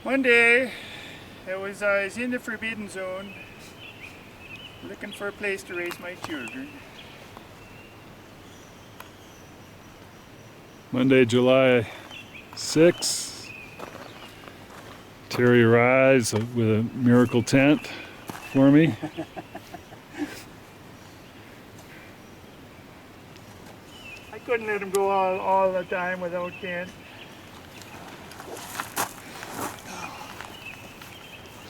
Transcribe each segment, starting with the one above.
One day, I was in the forbidden zone, looking for a place to raise my children. Monday, July 6th. Terry arrives with a miracle tent for me. I couldn't let him go all the time without tent.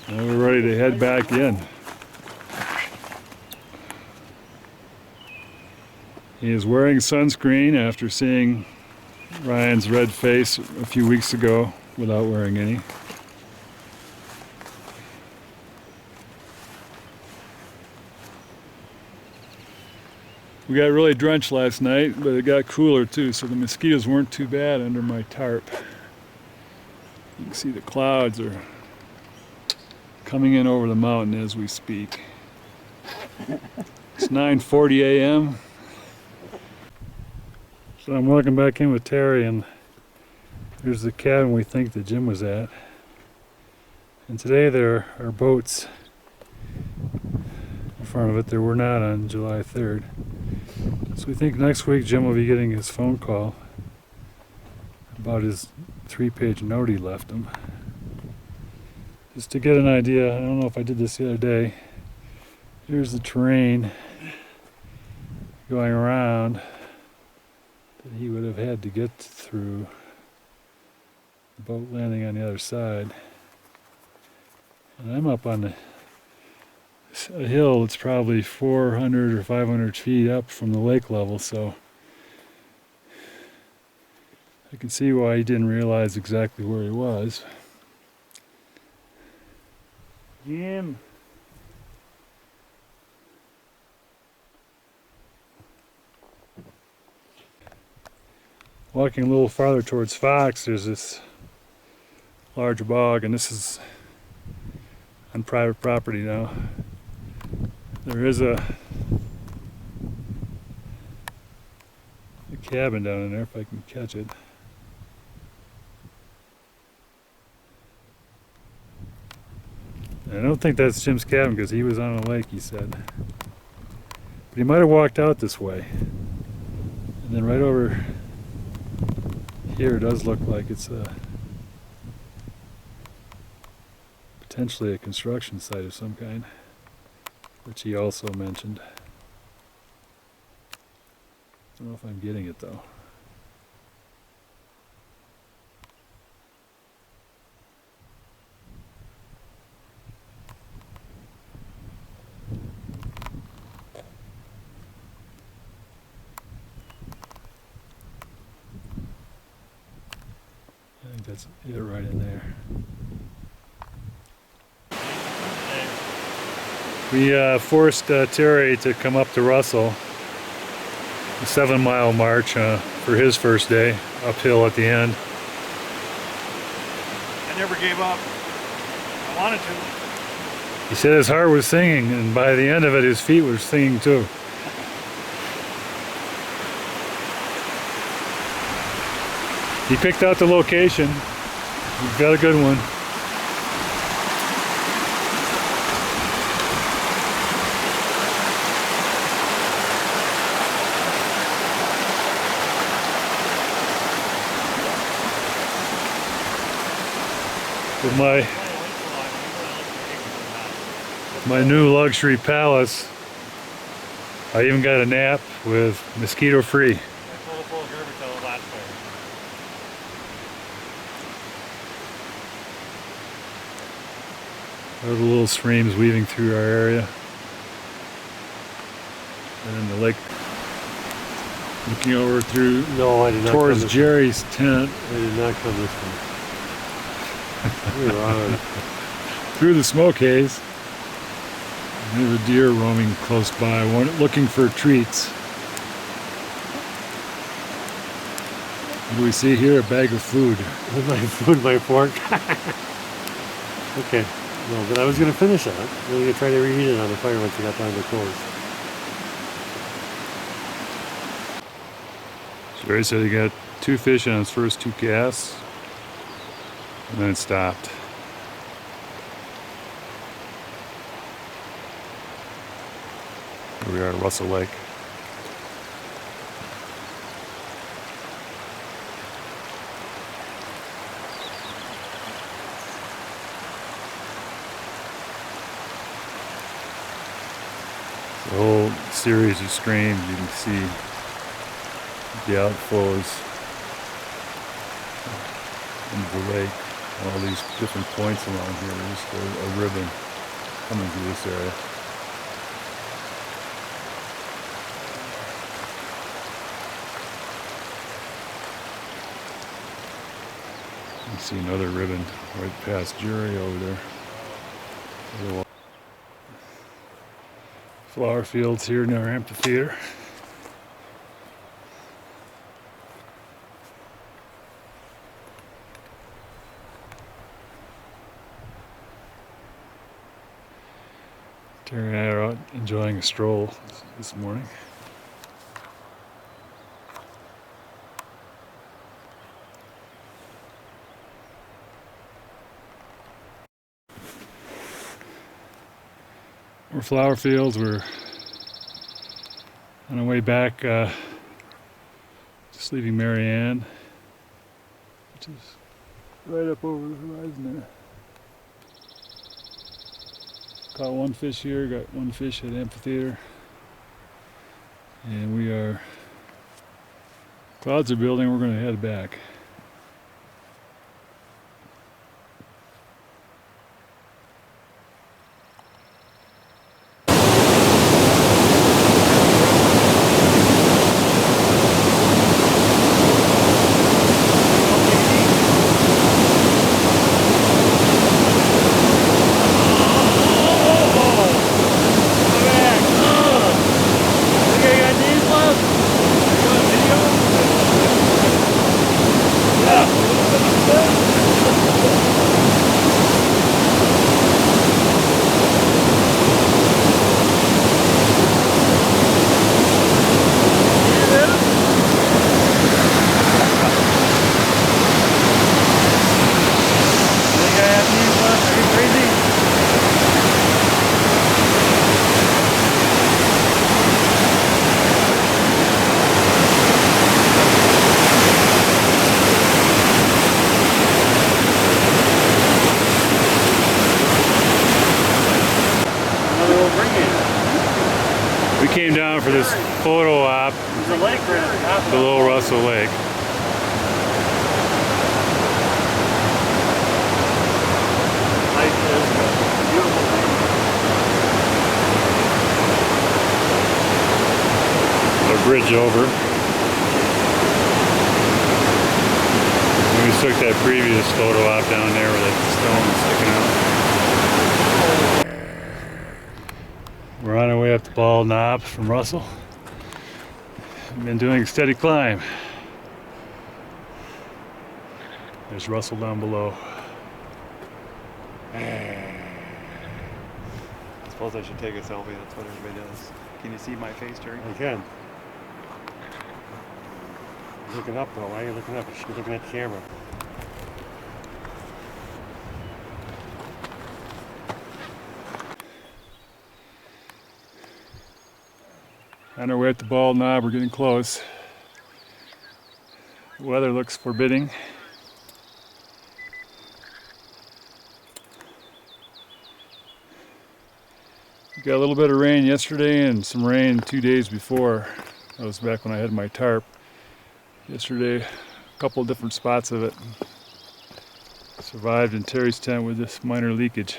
Now we're ready to head back in. He is wearing sunscreen after seeing Ryan's red face a few weeks ago without wearing any. We got really drenched last night, but it got cooler too, so the mosquitoes weren't too bad under my tarp. You can see the clouds are coming in over the mountain as we speak. It's 9:40 a.m. So I'm walking back in with Terry, and there's the cabin we think that Jim was at. And today there are boats in front of it. There were not on July 3rd. So we think next week Jim will be getting his phone call about his 3-page note he left him. Just to get an idea, I don't know if I did this the other day. Here's the terrain going around that he would have had to get through the boat landing on the other side. And I'm up on a hill that's probably 400 or 500 feet up from the lake level, so I can see why he didn't realize exactly where he was. Jim. Walking a little farther towards Fox, there's this large bog, and this is on private property now. There is a cabin down in there if I can catch it. I don't think that's Jim's cabin because he was on a lake, he said. But he might have walked out this way. And then right over here it does look like it's potentially a construction site of some kind, which he also mentioned. I don't know if I'm getting it though. I think that's it right in there. We forced Terry to come up to Russell, a 7-mile march for his first day, uphill at the end. I never gave up. I wanted to. He said his heart was singing, and by the end of it his feet were singing too. He picked out the location. He's got a good one. With my new luxury palace, I even got a nap with mosquito free. There are the little streams weaving through our area. And then the lake, looking over through towards Jerry's tent. I did not come this way. You're wrong. Through the smoke haze. And there's a deer roaming close by, looking for treats. What do we see here? A bag of food. My fork. Okay. No, but I was going to finish that. I was going to try to reheat it on the fire once it got down to coals. Jerry said he got 2 fish on his first 2 casts, and then it stopped. Here we are at Russell Lake. The whole series of streams, you can see the outflows into the lake. All these different points along here. There's just a ribbon coming through this area. You see another ribbon right past Jury over there. Flower fields here near our amphitheater. Terry and I are out enjoying a stroll this morning. We're flower fields. We're on our way back, just leaving Marianne, which is right up over the horizon there. Caught one fish here, got one fish at amphitheater, and we are, clouds are building, we're going to head back. We came down for this photo op, There's a lake right at the top of below Russell Lake. A bridge over. We took that previous photo op down there with that stone sticking out. We're on our way up the Bald Knob from Russell. We've been doing a steady climb. There's Russell down below. I suppose I should take a selfie, that's what everybody does. Can you see my face, Terry? I can. Looking up though, why are you looking up? You should be looking at the camera. On our way at the Bald Knob, we're getting close. The weather looks forbidding. We got a little bit of rain yesterday and some rain 2 days before. That was back when I had my tarp. Yesterday, a couple of different spots of it. Survived in Terry's tent with this minor leakage.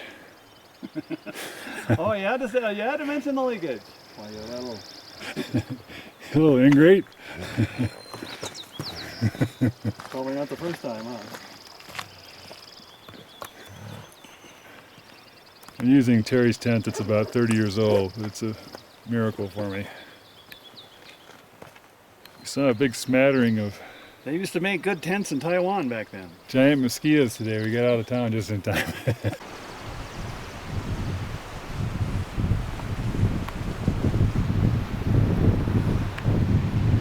Oh, you had to mention the leakage. Why, you're that little. A little ingrate. Probably not the first time, huh? I'm using Terry's tent that's about 30 years old. It's a miracle for me. We saw a big smattering of They used to make good tents in Taiwan back then. giant mosquitoes today. We got out of town just in time.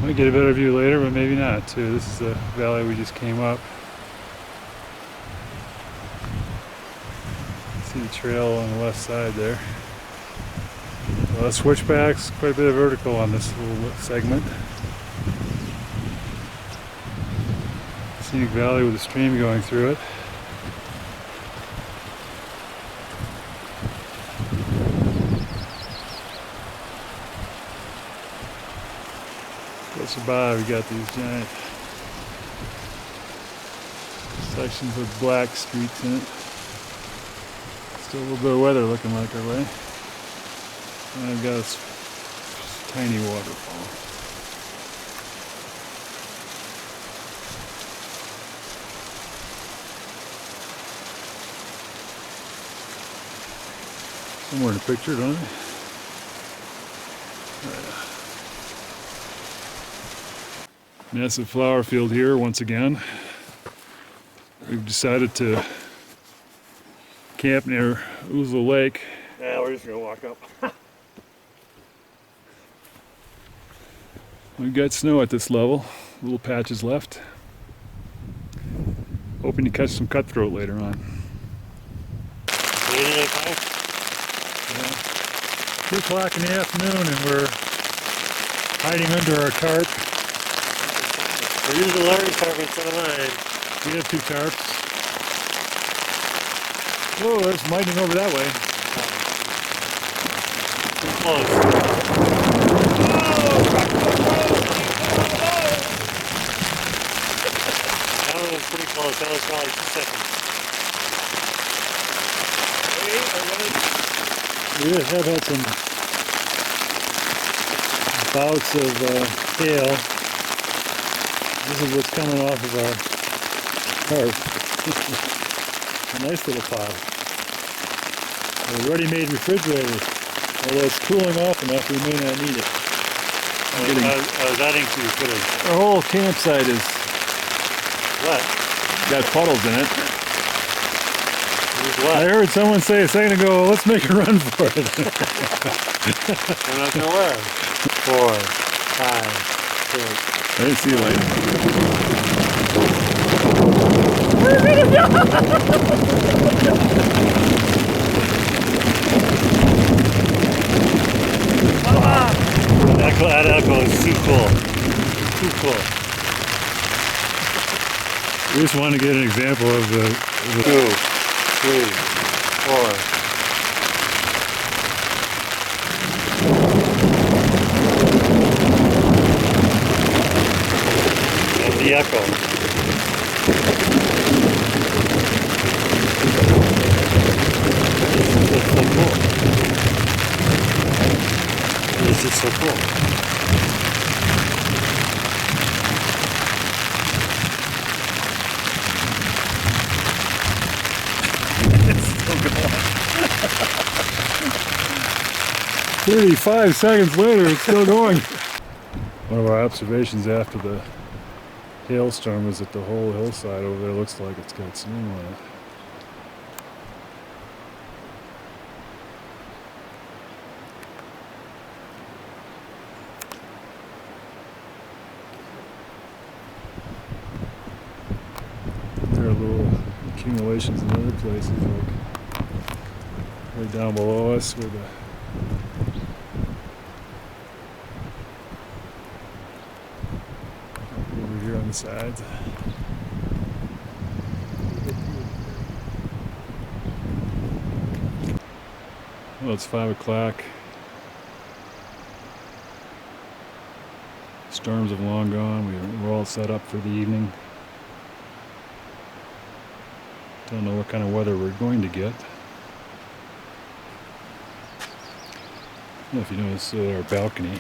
Might get a better view later, but maybe not too. This is the valley we just came up. See the trail on the left side there. Switchbacks, quite a bit of vertical on this little segment. Scenic valley with a stream going through it. Closer by, we got these giant sections with black streaks in it. Still a little bit of weather looking like our way. And I've got a tiny waterfall. Somewhere in the picture, don't I? Massive flower field here once again. We've decided to camp near Ouzel Lake. Yeah, we're just gonna walk up. We've got snow at this level, little patches left. Hoping to catch some cutthroat later on. 2 o'clock in the afternoon and we're hiding under our tarp. We're using Larry's tarp instead of mine. We have 2 tarps. Oh, there's lightning over that way. Too close. That one was pretty close. That was probably 2 seconds. We have had some bouts of hail. This is what's coming off of our tarp. A nice little pile. A ready-made refrigerator. Although it's cooling off enough, we may not need it. I was adding to your footage. Our whole campsite is What? got puddles in it. Who's I what? heard someone say a second ago, let's make a run for it. I'm not gonna wear 4, 5, 6. I didn't see light. That echo is too cool. Too cool. We just want to get an example of the 2, 3, 4. And the echo. This is so cool. It's still going. 35 seconds later, it's still going. One of our observations after the hailstorm is that the whole hillside over there looks like it's got snow on it. There are little accumulations in other places, like right down below us where the over here on the sides. Well, it's 5 o'clock. Storms have long gone. We're all set up for the evening. Don't know what kind of weather we're going to get. I don't know if you notice our balcony.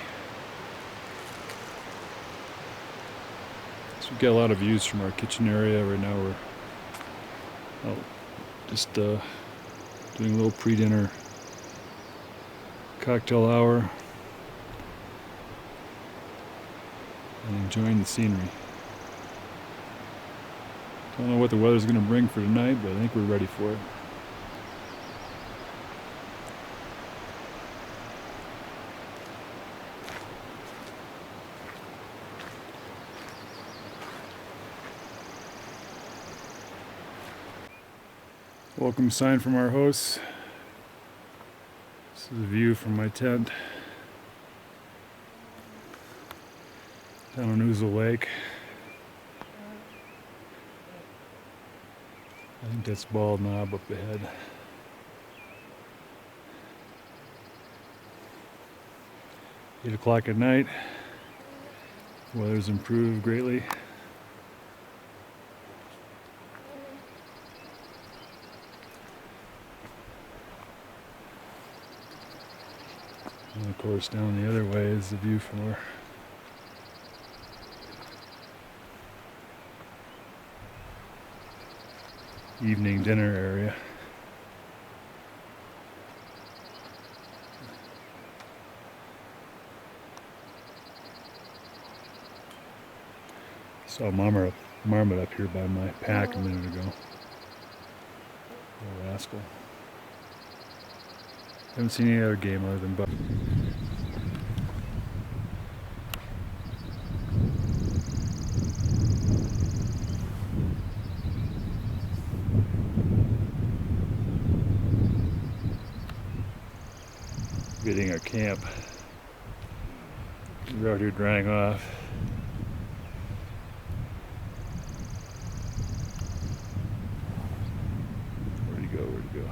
So we've got a lot of views from our kitchen area. Right now we're just doing a little pre-dinner cocktail hour and enjoying the scenery. Don't know what the weather's going to bring for tonight, but I think we're ready for it. Welcome sign from our hosts. This is a view from my tent down on Ouzel Lake. I think that's Bald Knob up ahead. Eight o'clock at night. Weather's improved greatly. And of course, down the other way is the view from our evening dinner area. Saw a marmot up here by my pack a minute ago. Little rascal. Haven't seen any other game other than buck. Getting our camp. We're out here drying off. Where'd he go? Where'd he go?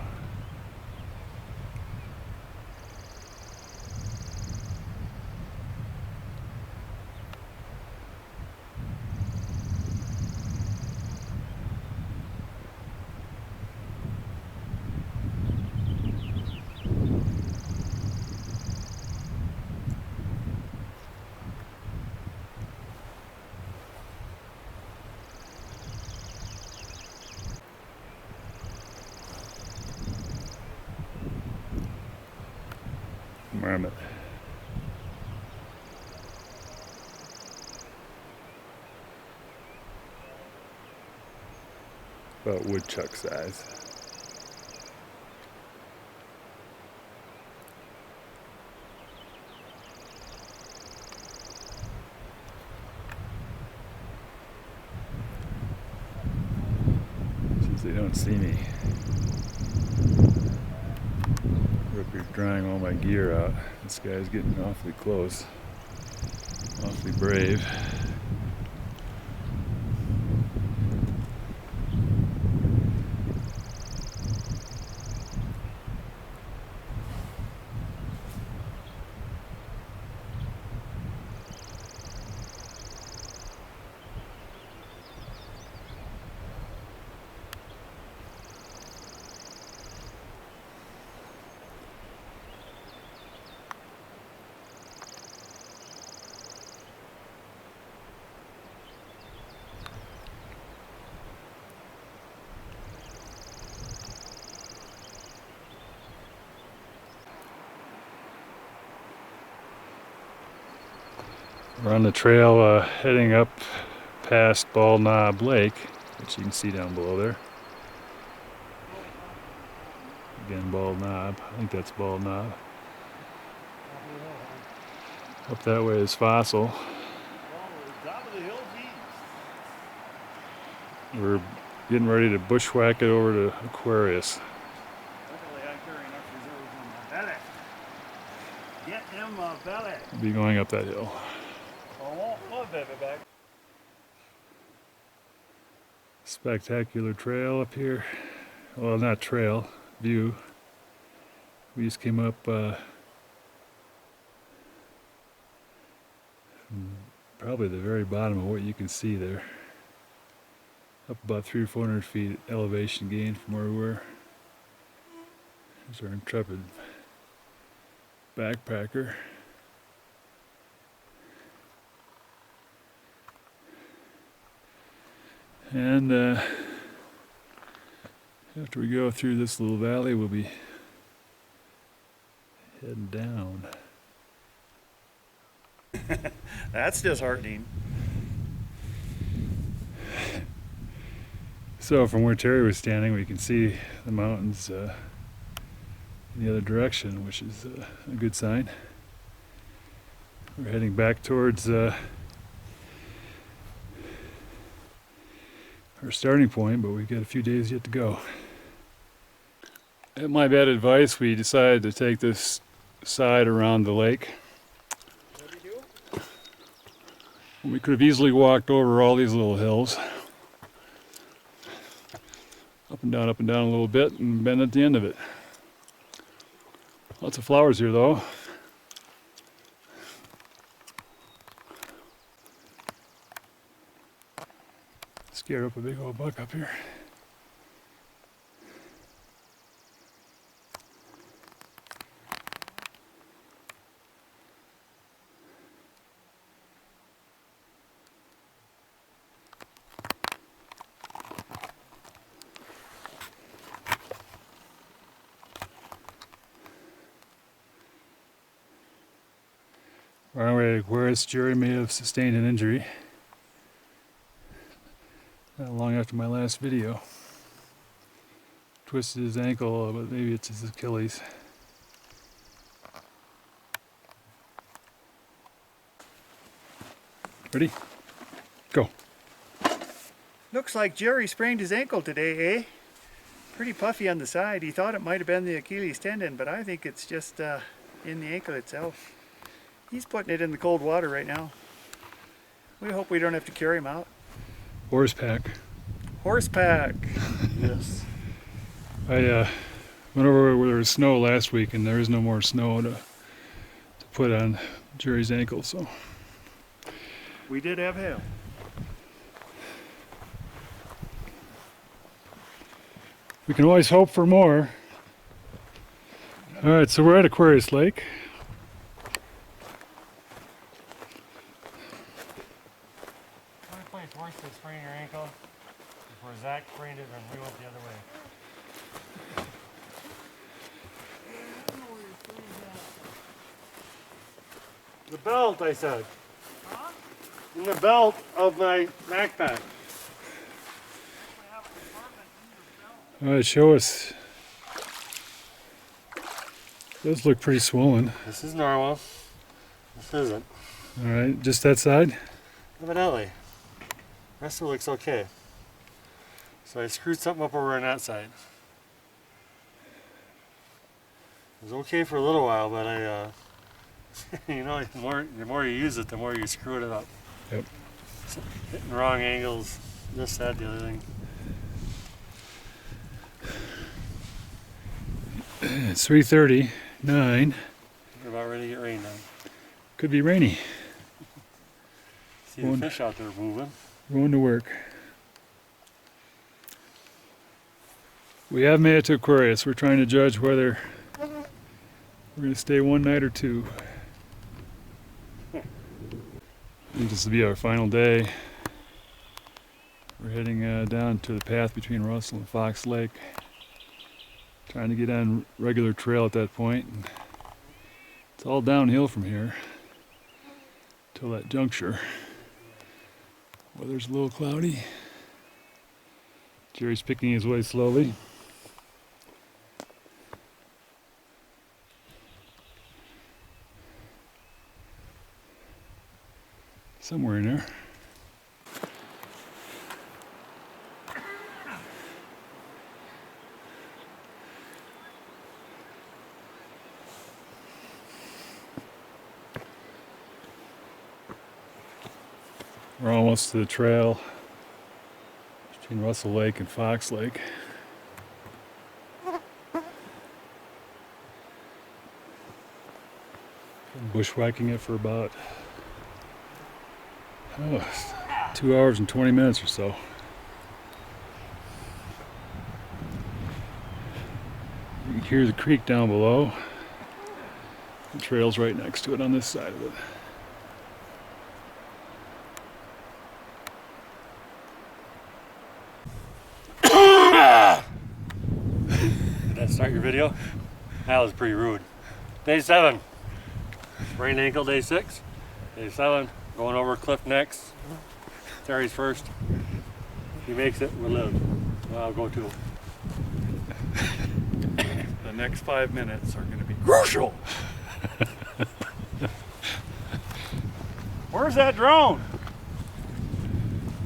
Marmot. About woodchuck size. Since they don't see me. We're up here drying all my gear out. This guy's getting awfully close. Awfully brave. We're on the trail heading up past Bald Knob Lake, which you can see down below there. Again, Bald Knob. I think that's Bald Knob. Up that way is Fossil. We're getting ready to bushwhack it over to Aquarius. Get them belly. We'll be going up that hill. Spectacular trail up here. Well, not trail, view. We just came up from probably the very bottom of what you can see there. Up about 300 or 400 feet elevation gain from where we were. There's our intrepid backpacker. And after we go through this little valley, we'll be heading down. That's disheartening. So from where Terry was standing, we can see the mountains in the other direction, which is a good sign. We're heading back towards our starting point, but we've got a few days yet to go. At my bad advice, we decided to take this side around the lake. What do you do? We could have easily walked over all these little hills. Up and down a little bit, and been at the end of it. Lots of flowers here though. Scared up a big old buck up here. Right away, whereas Jerry may have sustained an injury. Not long after my last video. Twisted his ankle, but maybe it's his Achilles. Ready? Go. Looks like Jerry sprained his ankle today, eh? Pretty puffy on the side. He thought it might have been the Achilles tendon, but I think it's just in the ankle itself. He's putting it in the cold water right now. We hope we don't have to carry him out. Horse pack. Horse pack. Yes. I went over where there was snow last week, and there is no more snow to put on Jerry's ankle, so. We did have hail. We can always hope for more. All right, so we're at Aquarius Lake. Only place worse than spraining your ankle is where Zach sprained it and we went the other way. The belt, I said. Huh? In the belt of my backpack. All right, show us. Those look pretty swollen. This is normal. This isn't. All right, just that side? Evidently. The rest of it looks okay. So I screwed something up over on that side. It was okay for a little while, but I, you know, the more you use it, the more you screw it up. Yep. So, hitting wrong angles, this, that, the other thing. It's 3:39. We're about ready to get rain now. Could be rainy. See the fish out there moving. Going to work. We have made it to Aquarius. We're trying to judge whether we're going to stay one night or two. I think this will be our final day. We're heading down to the path between Russell and Fox Lake. Trying to get on regular trail at that point. And it's all downhill from here till that juncture. Weather's a little cloudy. Jerry's picking his way slowly. Somewhere in there. We're almost to the trail between Russell Lake and Fox Lake. Been bushwhacking it for about 2 hours and 20 minutes or so. You can hear the creek down below. The trail's right next to it on this side of it. Did that start your video? That was pretty rude. Day 7. Sprained ankle, day 6. Day 7. Going over cliff next. Terry's first. If he makes it, we'll live. Well, I'll go too. The next 5 minutes are going to be crucial. Where's that drone?